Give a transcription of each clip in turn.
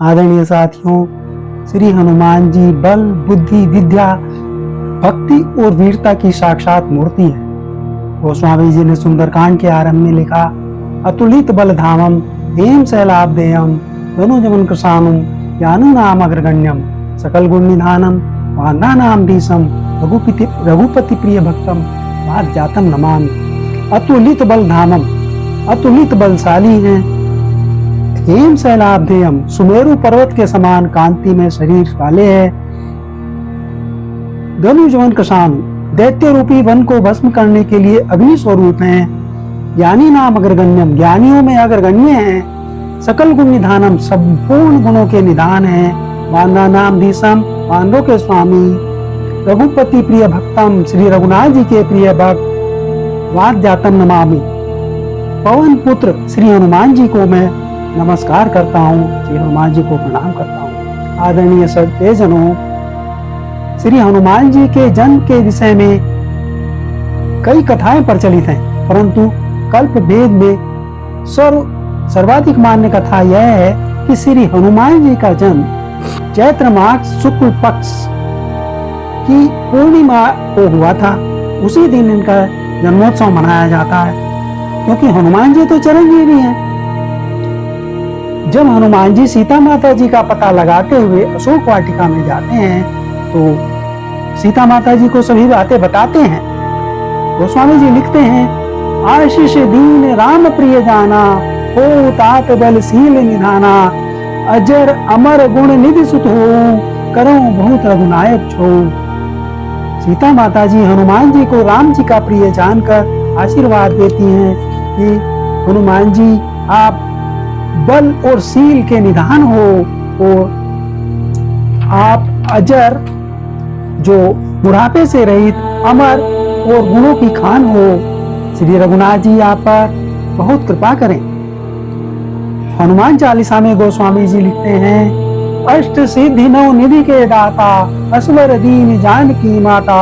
आदरणीय साथियों, श्री हनुमान जी बल, बुद्धि, विद्या, भक्ति और वीरता की साक्षात मूर्ति है। गोस्वामी जी ने सुंदरकांड के आरंभ में लिखा, अतुलित बल धामम हेम शैलाब्देयम धनुजवन कृशानुम यानु नाम अग्रगण्यम सकल गुण निधानम वांदा नाम धीसम रघुपति प्रिय भक्तम भाग जातम नमामि। अतुलित बल धामम, अतुलित बलशाली हैं। हेम शैलाब्देयम, सुमेरु पर्वत के समान कांति में शरीर वाले हैं। धनुजवन कृशानु, दैत्य रूपी वन को भस्म करने के लिए अग्नि स्वरूप हैं। ज्ञानी नाम अग्रगण्यम, ज्ञानियों में अग्रगण्य हैं। सकल गुण निधानम, संपूर्ण गुणों के निधान हैं। वांदा नाम धीसम, वानरों के स्वामी। रघुपति प्रिय भक्तम, श्री रघुनाथ जी के प्रिय भक्त। वाद जातम नमामि, पवन पुत्र श्री हनुमान जी को मैं नमस्कार करता हूँ, श्री हनुमान जी को प्रणाम करता हूँ। आदरणीय सज्जनों, श्री हनुमान जी के जन्म के विषय में कई कथाएं प्रचलित हैं, परंतु कल्प भेद में सर्वाधिक मान्य कथा यह है कि श्री हनुमान जी का जन्म चैत्र मास शुक्ल पक्ष की पूर्णिमा को हुआ था। उसी दिन इनका जन्मोत्सव मनाया जाता है, क्योंकि हनुमान जी तो चिरंजीवी हैं। जब हनुमान जी सीता माता जी का पता लगाते हुए अशोक वाटिका में जाते हैं तो सीता माता जी को सभी बातें बताते हैं। गोस्वामी जी लिखते हैं, आशीष दीन राम प्रिय जाना हो तात बलशील निधाना अजर अमर गुण निधि सुत हो करो बहुत रघुनायक छो। सीता माता जी हनुमान जी को राम जी का प्रिय जानकर आशीर्वाद देती हैं कि हनुमान जी आप बल और शील के निधान हो और आप अजर, जो बुढ़ापे से रहित, अमर और गुणों की खान हो। श्री रघुनाथ जी आप पर बहुत कृपा करें। हनुमान चालीसा में गोस्वामी जी लिखते हैं, अष्ट सिद्धि नौ निधि के दाता असवर दीन जानकी माता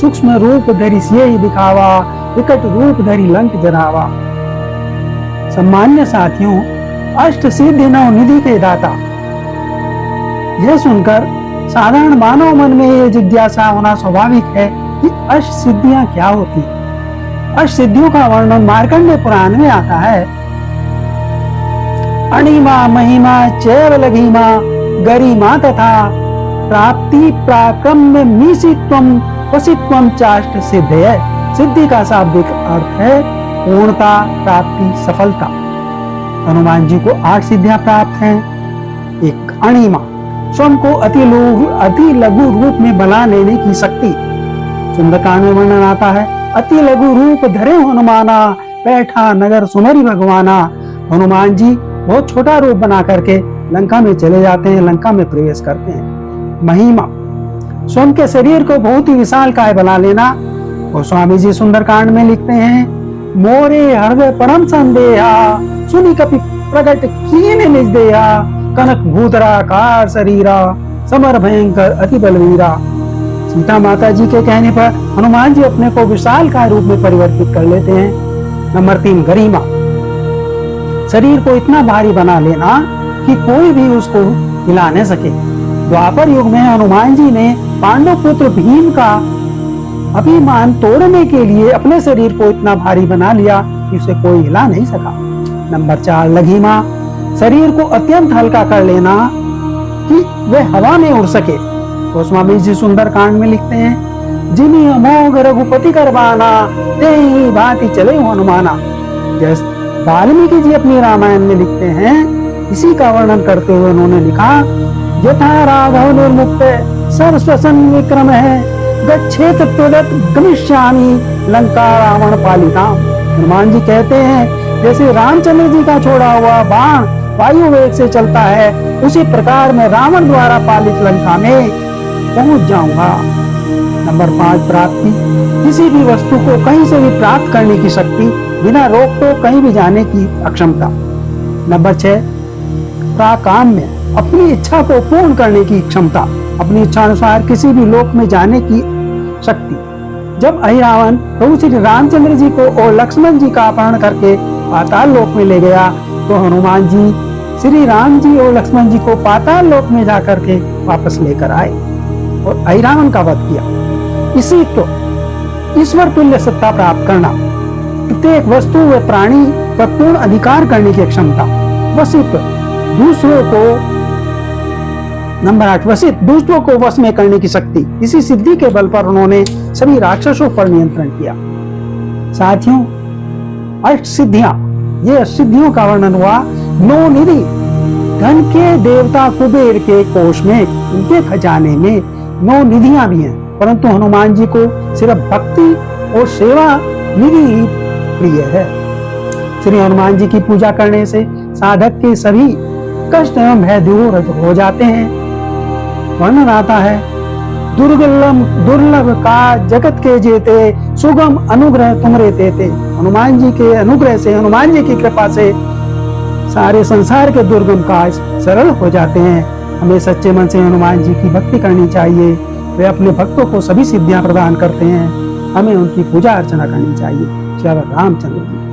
सूक्ष्म रूप धरि सियहि दिखावा विकट रूप धरि लंक जरावा। सम्मान्य साथियों, अष्ट सिद्धि नौ निधि के दाता, यह सुनकर साधारण मानव मन में यह जिज्ञासा होना स्वाभाविक है कि अष्ट सिद्धियां क्या होती हैं। अष्ट सिद्धियों का वर्णन मार्कंडेय पुराण में आता है। अणिमा महिमा चैव लघिमा गरिमा तथा प्राप्ति प्राक्रम्य मीसित्वम वसित्वम चाष्ट सिद्धये। सिद्धि का शाब्दिक अर्थ है पूर्णता, प्राप्ति, सफलता। हनुमान जी को 8 सिद्धियां प्राप्त हैं। एक, अणिमा, स्वयं को अति लघु रूप में बना लेने की शक्ति। सुंदरकांड में वर्णन आता है, अति लघु रूप धरे हनुमाना बैठा नगर सुमरि भगवाना। हनुमान जी बहुत छोटा रूप बना करके लंका में चले जाते हैं, लंका में प्रवेश करते हैं। महिमा, स्वयं के शरीर को बहुत ही विशालकाय बना लेना। और स्वामी जी सुंदरकांड में लिखते हैं, मोरे हृदय परम संदेहा सुनि कपि प्रकट कीन निज देहा कनक भूतराकार शरीरा समर भयंकर अति बलवीरा। सीता माता जी के कहने पर हनुमान जी अपने को विशालकाय रूप में परिवर्तित कर लेते हैं। नंबर 3, गरिमा, शरीर को इतना भारी बना लेना कि कोई भी उसको हिला न सके। द्वापर युग में हनुमान जी ने पांडव पुत्र भीम का अभिमान तोड़ने के लिए अपने शरीर को इतना भारी बना लिया कि उसे कोई हिला नहीं सका। नंबर 4, लघिमा, शरीर को अत्यंत हल्का कर लेना कि वह हवा में उड़ सके। गोस्वामी जी सुंदरकांड में लिखते हैं, जिन्हीं अमोघ रघुपति करवाना तेहि भांति चले हनुमाना। जैसे वाल्मीकि जी अपनी रामायण में लिखते हैं, इसी का वर्णन करते हुए उन्होंने लिखा, यथा राघव निर्मुक्त सरस्वसन विक्रम है गच्छेत त्वदत गमिष्यामि लंका रावण पालिताम। हनुमान जी कहते हैं, जैसे रामचंद्र जी का छोड़ा हुआ बाण वायु वेग से चलता है, उसी प्रकार मैं रावण द्वारा पालित लंका में पहुंच जाऊंगा। नंबर 5, प्राप्ति, किसी भी वस्तु को कहीं से भी प्राप्त करने की शक्ति, बिना रोक टोक कहीं भी जाने की अक्षमता। नंबर 6, प्राकाम्य, अपनी इच्छा को पूर्ण करने की क्षमता, अपनी इच्छा अनुसार किसी भी लोक में जाने की शक्ति। जब अहिरावण प्रभु श्री रामचंद्र जी को और लक्ष्मण जी का अपहरण करके पाताल लोक में ले गया तो हनुमान जी श्री राम जी और लक्ष्मण जी को पाताल लोक में जाकर के वापस लेकर आए और अहिरावण का वध किया। इसी तो ईश्वर तुल्य सत्ता प्राप्त करना, प्रत्येक वस्तु व प्राणी पर पूर्ण अधिकार करने की क्षमता, वशित्व दूसरों को, नंबर 8 वशित्व दूसरों को वश में करने की शक्ति। इसी सिद्धि के बल पर उन्होंने सभी राक्षसों पर नियंत्रण किया। साथियों, अष्ट सिद्धियां, ये सिद्धियों का वर्णन हुआ 9 निधि। धन के देवता कुबेर के कोष में, उनके खजाने में 9 निधियां भी हैं, परंतु हनुमान जी को सिर्फ भक्ति और सेवा निधि ही प्रिय है। श्री हनुमान जी की पूजा करने से साधक के सभी कष्ट एवं भय दूर हो जाते हैं। वर्णन आता है, दुर्लभ का जगत के जेते, सुगम अनुग्रह तुमरे तेते। हनुमान जी के अनुग्रह से, हनुमान जी की कृपा से सारे संसार के दुर्गम काज सरल हो जाते हैं। हमें सच्चे मन से हनुमान जी की भक्ति करनी चाहिए। वे अपने भक्तों को सभी सिद्धियां प्रदान करते हैं। हमें उनकी पूजा अर्चना करनी चाहिए। श्री रामचंद्र जी।